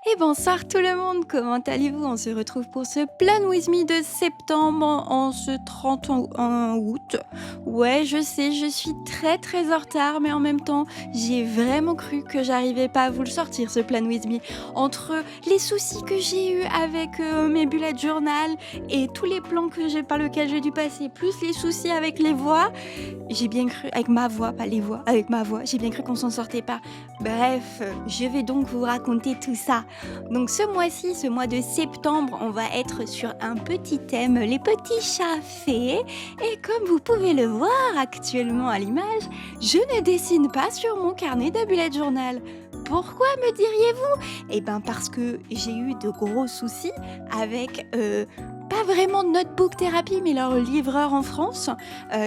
Et bonsoir tout le monde, comment allez-vous? On se retrouve pour ce Plan With Me de septembre en ce 31 août. Ouais, je sais, je suis très en retard, mais en même temps, j'ai vraiment cru que j'arrivais pas à vous le sortir, ce Plan With Me. Entre les soucis que j'ai eus avec mes bullet journal et tous les plans par lesquels j'ai dû passer, plus les soucis avec les voix, j'ai bien cru, avec ma voix, pas les voix, avec ma voix, j'ai bien cru qu'on s'en sortait pas. Bref, je vais donc vous raconter tout ça. Donc ce mois-ci, ce mois de septembre, on va être sur un petit thème, les petits chats fées. Et comme vous pouvez le voir actuellement à l'image, je ne dessine pas sur mon carnet de bullet journal. Pourquoi me diriez-vous? Eh ben parce que j'ai eu de gros soucis avec pas vraiment Notebook Therapy, mais leur livreur en France,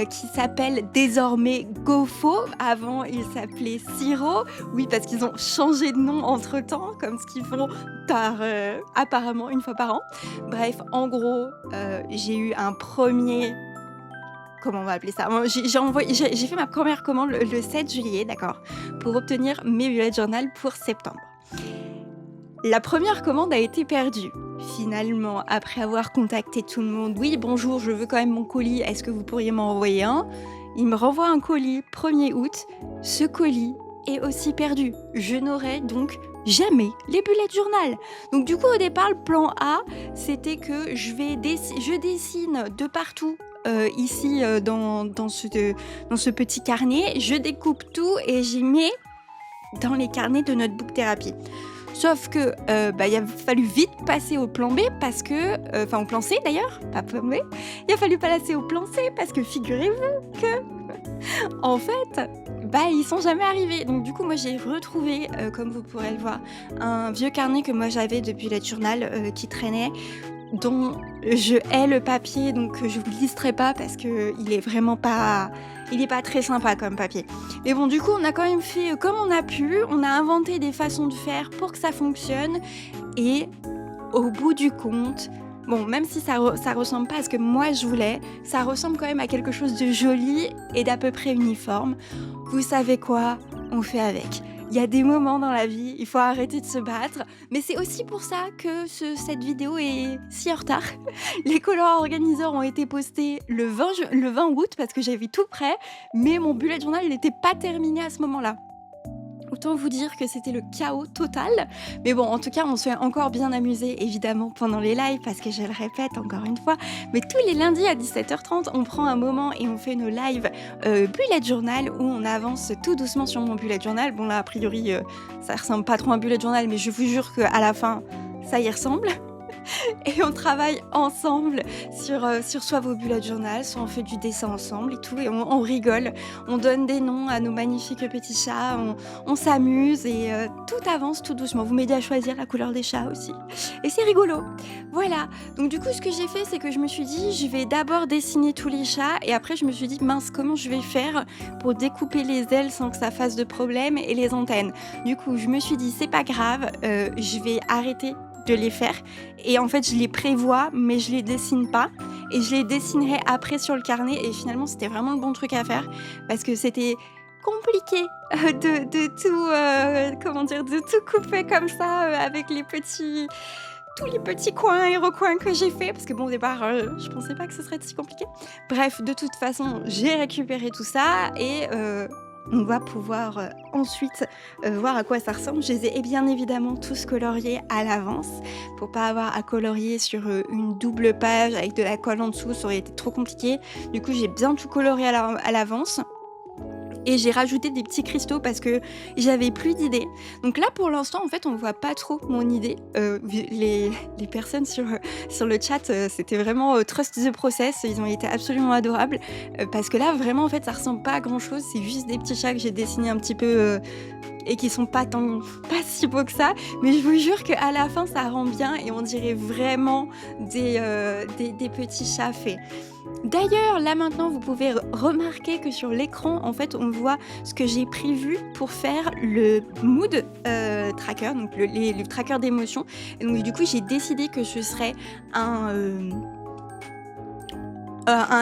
qui s'appelle désormais Gofo. Avant, il s'appelait Siro. Oui, parce qu'ils ont changé de nom entre-temps, comme ce qu'ils font apparemment une fois par an. Bref, en gros, j'ai eu un premier... Comment on va appeler ça? J'ai fait ma première commande le 7 juillet, d'accord, pour obtenir mes bullet journal pour septembre. La première commande a été perdue. Finalement, après avoir contacté tout le monde, oui, bonjour, je veux quand même mon colis, est-ce que vous pourriez m'en envoyer un? Il me renvoie un colis 1er août. Ce colis est aussi perdu. Je n'aurai donc jamais les bullet journal. Donc du coup, au départ, le plan A, c'était que je dessine de partout. Ici, dans ce petit carnet, je découpe tout et j'y mets dans les carnets de Notebook Therapy. Sauf que il a fallu vite passer au plan B parce que... Enfin, au plan C d'ailleurs, pas plan B. Il a fallu passer au plan C parce que figurez-vous que... En fait, ils sont jamais arrivés. Donc du coup, moi j'ai retrouvé, comme vous pourrez le voir, un vieux carnet que moi j'avais depuis le journal qui traînait, dont je hais le papier, donc je vous le listerai pas parce que il est vraiment pas... Il est pas très sympa comme papier. Mais bon, du coup, on a quand même fait comme on a pu. On a inventé des façons de faire pour que ça fonctionne. Et au bout du compte, bon, même si ça ressemble pas à ce que moi je voulais, ça ressemble quand même à quelque chose de joli et d'à peu près uniforme. Vous savez quoi? On fait avec. Il y a des moments dans la vie, il faut arrêter de se battre. Mais c'est aussi pour ça que cette vidéo est si en retard. Les colors organiseurs ont été postés le 20 août parce que j'avais tout prêt, mais mon bullet journal n'était pas terminé à ce moment-là. Autant vous dire que c'était le chaos total. Mais bon, en tout cas, on s'est encore bien amusé, évidemment, pendant les lives, parce que je le répète encore une fois, mais tous les lundis à 17h30, on prend un moment et on fait nos lives bullet journal, où on avance tout doucement sur mon bullet journal. Bon là, a priori, ça ressemble pas trop à un bullet journal, mais je vous jure qu'à la fin, ça y ressemble. Et on travaille ensemble sur soit vos bullet journal, soit on fait du dessin ensemble et tout, et on rigole, on donne des noms à nos magnifiques petits chats, on s'amuse et tout avance tout doucement. Vous m'aidez à choisir la couleur des chats aussi. Et c'est rigolo. Voilà. Donc du coup, ce que j'ai fait, c'est que je me suis dit, je vais d'abord dessiner tous les chats et après je me suis dit, mince, comment je vais faire pour découper les ailes sans que ça fasse de problème et les antennes. Du coup, je me suis dit, c'est pas grave, je vais arrêter de les faire et en fait je les prévois mais je les dessine pas et je les dessinerai après sur le carnet et finalement c'était vraiment le bon truc à faire parce que c'était compliqué de tout couper comme ça avec tous les petits coins et recoins que j'ai fait parce que bon au départ je pensais pas que ce serait si compliqué. Bref, de toute façon j'ai récupéré tout ça et on va pouvoir ensuite voir à quoi ça ressemble. Je les ai bien évidemment tous coloriés à l'avance pour pas avoir à colorier sur une double page avec de la colle en dessous, ça aurait été trop compliqué. Du coup, j'ai bien tout coloré à l'avance. Et j'ai rajouté des petits cristaux parce que j'avais plus d'idées. Donc là, pour l'instant, en fait, on voit pas trop mon idée. Les personnes sur le chat, c'était vraiment trust the process. Ils ont été absolument adorables. Parce que là, vraiment, en fait, ça ressemble pas à grand-chose. C'est juste des petits chats que j'ai dessinés un petit peu... et qui sont pas si beaux que ça, mais je vous jure qu'à la fin ça rend bien et on dirait vraiment des petits chats faits. D'ailleurs, là maintenant, vous pouvez remarquer que sur l'écran, en fait, on voit ce que j'ai prévu pour faire le mood tracker, donc le tracker d'émotions. Et donc du coup, j'ai décidé que ce serait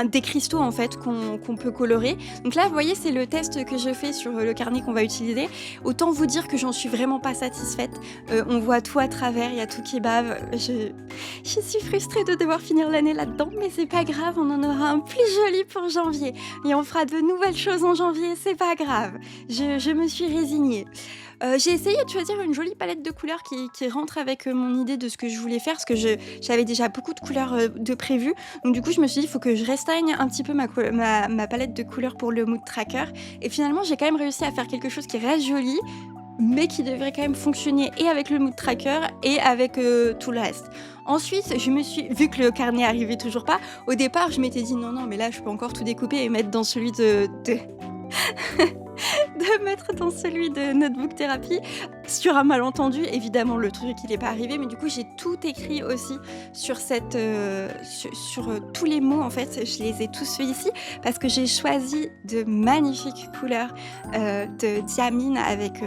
des cristaux en fait qu'on peut colorer. Donc là, vous voyez, c'est le test que je fais sur le carnet qu'on va utiliser. Autant vous dire que j'en suis vraiment pas satisfaite. On voit tout à travers, il y a tout qui bave. Je suis frustrée de devoir finir l'année là-dedans, mais c'est pas grave, on en aura un plus joli pour janvier. Et on fera de nouvelles choses en janvier, c'est pas grave. Je me suis résignée. J'ai essayé de choisir une jolie palette de couleurs qui rentre avec mon idée de ce que je voulais faire, parce que j'avais déjà beaucoup de couleurs de prévues. Donc du coup, je me suis dit, il faut que je restreigne un petit peu ma palette de couleurs pour le mood tracker. Et finalement, j'ai quand même réussi à faire quelque chose qui reste joli, mais qui devrait quand même fonctionner et avec le mood tracker et avec tout le reste. Ensuite, vu que le carnet arrivait toujours pas, au départ, je m'étais dit non, mais là, je peux encore tout découper et mettre dans celui de mettre dans celui de Notebook Therapy sur un malentendu. Évidemment, le truc, il n'est pas arrivé, mais du coup, j'ai tout écrit aussi sur tous les mots, en fait. Je les ai tous fait ici parce que j'ai choisi de magnifiques couleurs de diamine avec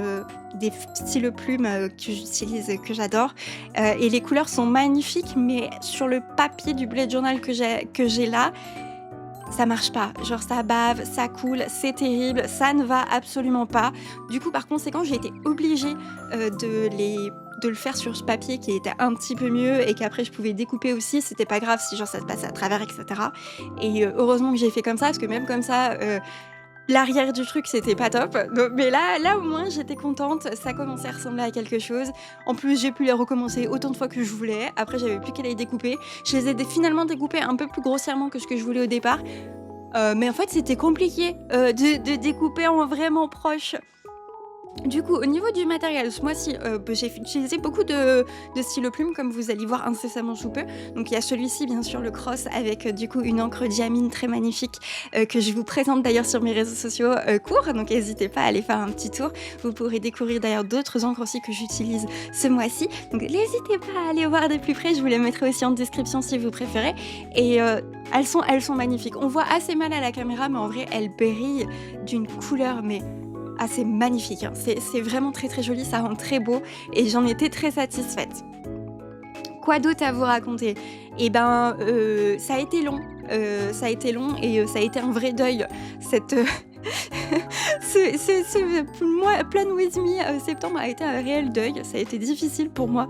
des stylos plumes que j'utilise, que j'adore. Et les couleurs sont magnifiques, mais sur le papier du bullet journal que j'ai là, ça marche pas, genre ça bave, ça coule, c'est terrible, ça ne va absolument pas. Du coup, par conséquent, j'ai été obligée de le faire sur ce papier qui était un petit peu mieux et qu'après je pouvais découper aussi, c'était pas grave si genre ça se passait à travers, etc. Et heureusement que j'ai fait comme ça, parce que même comme ça, l'arrière du truc, c'était pas top. Donc, mais là, au moins, j'étais contente. Ça commençait à ressembler à quelque chose. En plus, j'ai pu les recommencer autant de fois que je voulais. Après, j'avais plus qu'à les découper. Je les ai finalement découpés un peu plus grossièrement que ce que je voulais au départ. Mais en fait, c'était compliqué de découper en vraiment proche. Du coup, au niveau du matériel, ce mois-ci, j'ai utilisé beaucoup de stylos plumes, comme vous allez voir incessamment sous peu. Donc il y a celui-ci, bien sûr, le Cross, avec du coup une encre diamine très magnifique, que je vous présente d'ailleurs sur mes réseaux sociaux courts. Donc n'hésitez pas à aller faire un petit tour. Vous pourrez découvrir d'ailleurs d'autres encres aussi que j'utilise ce mois-ci. Donc n'hésitez pas à aller voir de plus près. Je vous les mettrai aussi en description si vous préférez. Et elles sont magnifiques. On voit assez mal à la caméra, mais en vrai, elles brillent d'une couleur, mais... Ah, c'est magnifique, hein. C'est vraiment très très joli, ça rend très beau et j'en étais très satisfaite. Quoi d'autre à vous raconter? Eh ben, ça a été long et ça a été un vrai deuil, cette... ce mois Plan With Me septembre a été un réel deuil. Ça a été difficile pour moi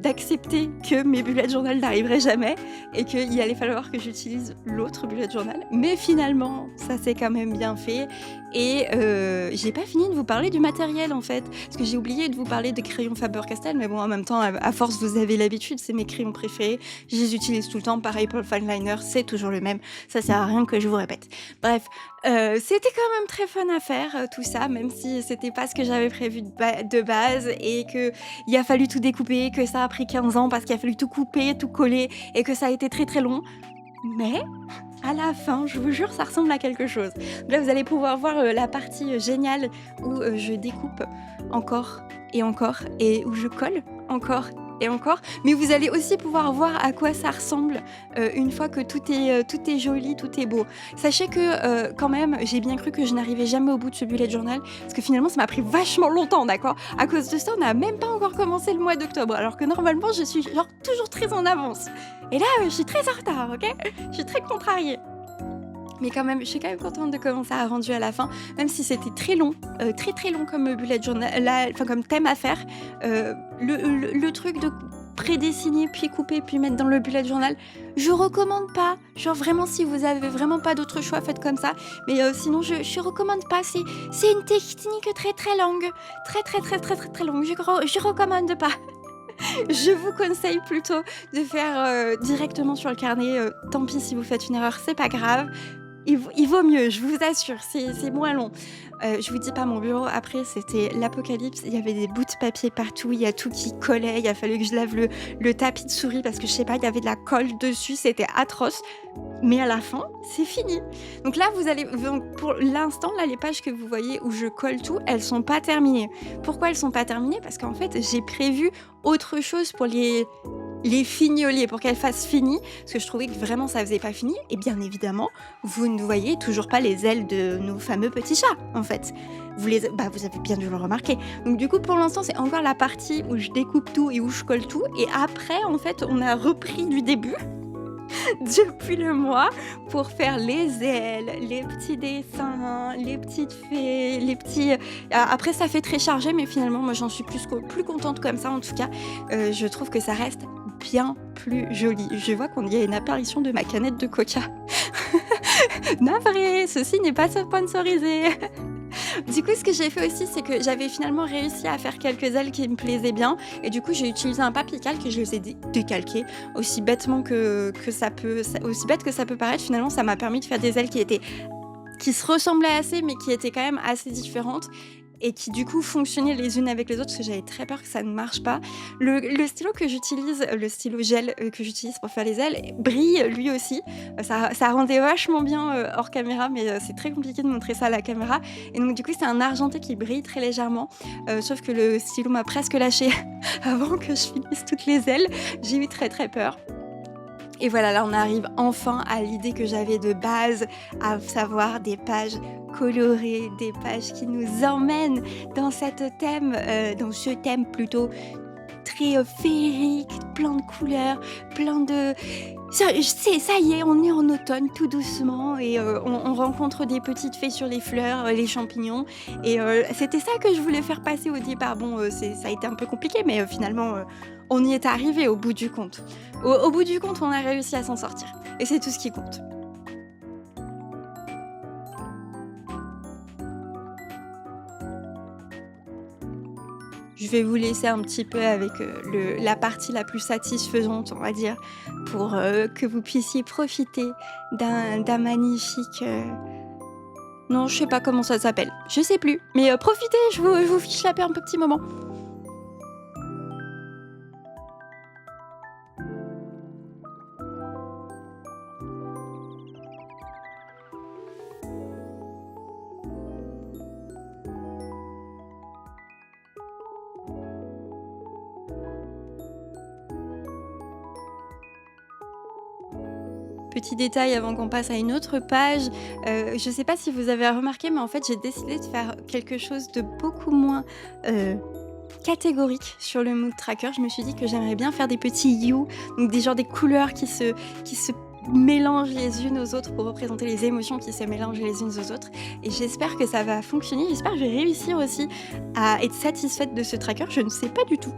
d'accepter que mes bullet journal n'arriveraient jamais et qu'il allait falloir que j'utilise l'autre bullet journal. Mais finalement, ça s'est quand même bien fait. Et j'ai pas fini de vous parler du matériel en fait, parce que j'ai oublié de vous parler des crayons Faber-Castell, mais bon, en même temps, à force, vous avez l'habitude, c'est mes crayons préférés. Je les utilise tout le temps. Pareil pour le fine liner, c'est toujours le même. Ça sert à rien que je vous répète. Bref, c'était quand même très fun à faire tout ça, même si c'était pas ce que j'avais prévu de base et qu'il a fallu tout découper, que ça a pris 15 ans parce qu'il a fallu tout couper, tout coller et que ça a été très très long. Mais à la fin, je vous jure, ça ressemble à quelque chose. Là, vous allez pouvoir voir la partie géniale où je découpe encore et encore et où je colle encore et encore, mais vous allez aussi pouvoir voir à quoi ça ressemble une fois que tout est joli, tout est beau. Sachez que quand même, j'ai bien cru que je n'arrivais jamais au bout de ce bullet journal, parce que finalement, ça m'a pris vachement longtemps, d'accord? À cause de ça, on n'a même pas encore commencé le mois d'octobre, alors que normalement, je suis genre toujours très en avance. Et là, je suis très en retard, ok? Je suis très contrariée. Mais quand même, je suis quand même contente de comment ça a rendu à la fin, même si c'était très long, très très long comme bullet journal, comme thème à faire. Le truc de prédessiner, puis couper, puis mettre dans le bullet journal, je recommande pas. Genre vraiment, si vous avez vraiment pas d'autre choix, faites comme ça. Mais sinon, je recommande pas. C'est une technique très très longue, très longue. Je recommande pas. Je vous conseille plutôt de faire directement sur le carnet. Tant pis si vous faites une erreur, c'est pas grave. Il vaut mieux, je vous assure, c'est moins long. Je vous dis pas, mon bureau, après, c'était l'apocalypse. Il y avait des bouts de papier partout, il y a tout qui collait. Il a fallu que je lave le tapis de souris parce que, je sais pas, il y avait de la colle dessus. C'était atroce. Mais à la fin, c'est fini. Donc là, pour l'instant, là, les pages que vous voyez où je colle tout, elles sont pas terminées. Pourquoi elles sont pas terminées? Parce qu'en fait, j'ai prévu autre chose pour les fignoler, pour qu'elles fassent fini, parce que je trouvais que vraiment ça faisait pas fini. Et bien évidemment, vous ne voyez toujours pas les ailes de nos fameux petits chats, en fait. Vous avez bien dû le remarquer. Donc du coup, pour l'instant, c'est encore la partie où je découpe tout et où je colle tout. Et après, en fait, on a repris du début. depuis le mois pour faire les ailes, les petits dessins, les petites fées, les petits après ça fait très chargé mais finalement moi j'en suis plus contente comme ça en tout cas. Je trouve que ça reste bien plus joli. Je vois qu'on y a une apparition de ma canette de coca. Navrée, ceci n'est pas sponsorisé. Du coup, ce que j'ai fait aussi, c'est que j'avais finalement réussi à faire quelques ailes qui me plaisaient bien et du coup, j'ai utilisé un papier calque et je les ai décalquées. Aussi bêtement que ça peut aussi bête que ça peut paraître, finalement, ça m'a permis de faire des ailes qui se ressemblaient assez, mais qui étaient quand même assez différentes et qui du coup fonctionnaient les unes avec les autres parce que j'avais très peur que ça ne marche pas. Le stylo que j'utilise, le stylo gel que j'utilise pour faire les ailes, brille lui aussi. Ça rendait vachement bien hors caméra, mais c'est très compliqué de montrer ça à la caméra. Et donc du coup c'est un argenté qui brille très légèrement, sauf que le stylo m'a presque lâché avant que je finisse toutes les ailes. J'ai eu très très peur. Et voilà, là on arrive enfin à l'idée que j'avais de base, à savoir des pages colorées, des pages qui nous emmènent dans dans ce thème plutôt très féerique, plein de couleurs, plein de... Ça y est, on est en automne tout doucement et on rencontre des petites fées sur les fleurs, les champignons et c'était ça que je voulais faire passer au départ. Bon, ça a été un peu compliqué mais finalement on y est arrivé au bout du compte. Au bout du compte, on a réussi à s'en sortir et c'est tout ce qui compte. Je vais vous laisser un petit peu avec la partie la plus satisfaisante, on va dire, pour que vous puissiez profiter d'un magnifique... Non, je sais pas comment ça s'appelle. Je sais plus. Mais profitez, je vous fiche la paix un petit moment. Petit détail avant qu'on passe à une autre page, je sais pas si vous avez remarqué, mais en fait, j'ai décidé de faire quelque chose de beaucoup moins catégorique sur le mood tracker. Je me suis dit que j'aimerais bien faire des petits you, donc des genres des couleurs qui se mélangent les unes aux autres pour représenter les émotions qui se mélangent les unes aux autres. Et j'espère que ça va fonctionner. J'espère que je vais réussir aussi à être satisfaite de ce tracker. Je ne sais pas du tout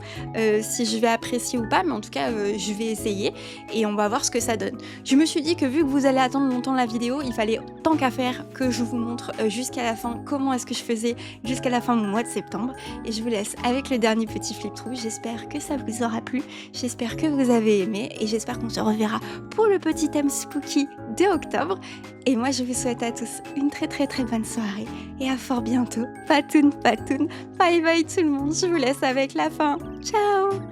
si je vais apprécier ou pas, mais en tout cas, je vais essayer et on va voir ce que ça donne. Je me suis dit que vu que vous allez attendre longtemps la vidéo, il fallait tant qu'à faire que je vous montre jusqu'à la fin comment est-ce que je faisais jusqu'à la fin du mois de septembre. Et je vous laisse avec le dernier petit flip through. J'espère que ça vous aura plu. J'espère que vous avez aimé et j'espère qu'on se reverra pour le petit thème spooky de octobre. Et moi, je vous souhaite à tous une très très très bonne soirée et à fort bientôt. Patoun, patoun, bye bye tout le monde. Je vous laisse avec la fin. Ciao!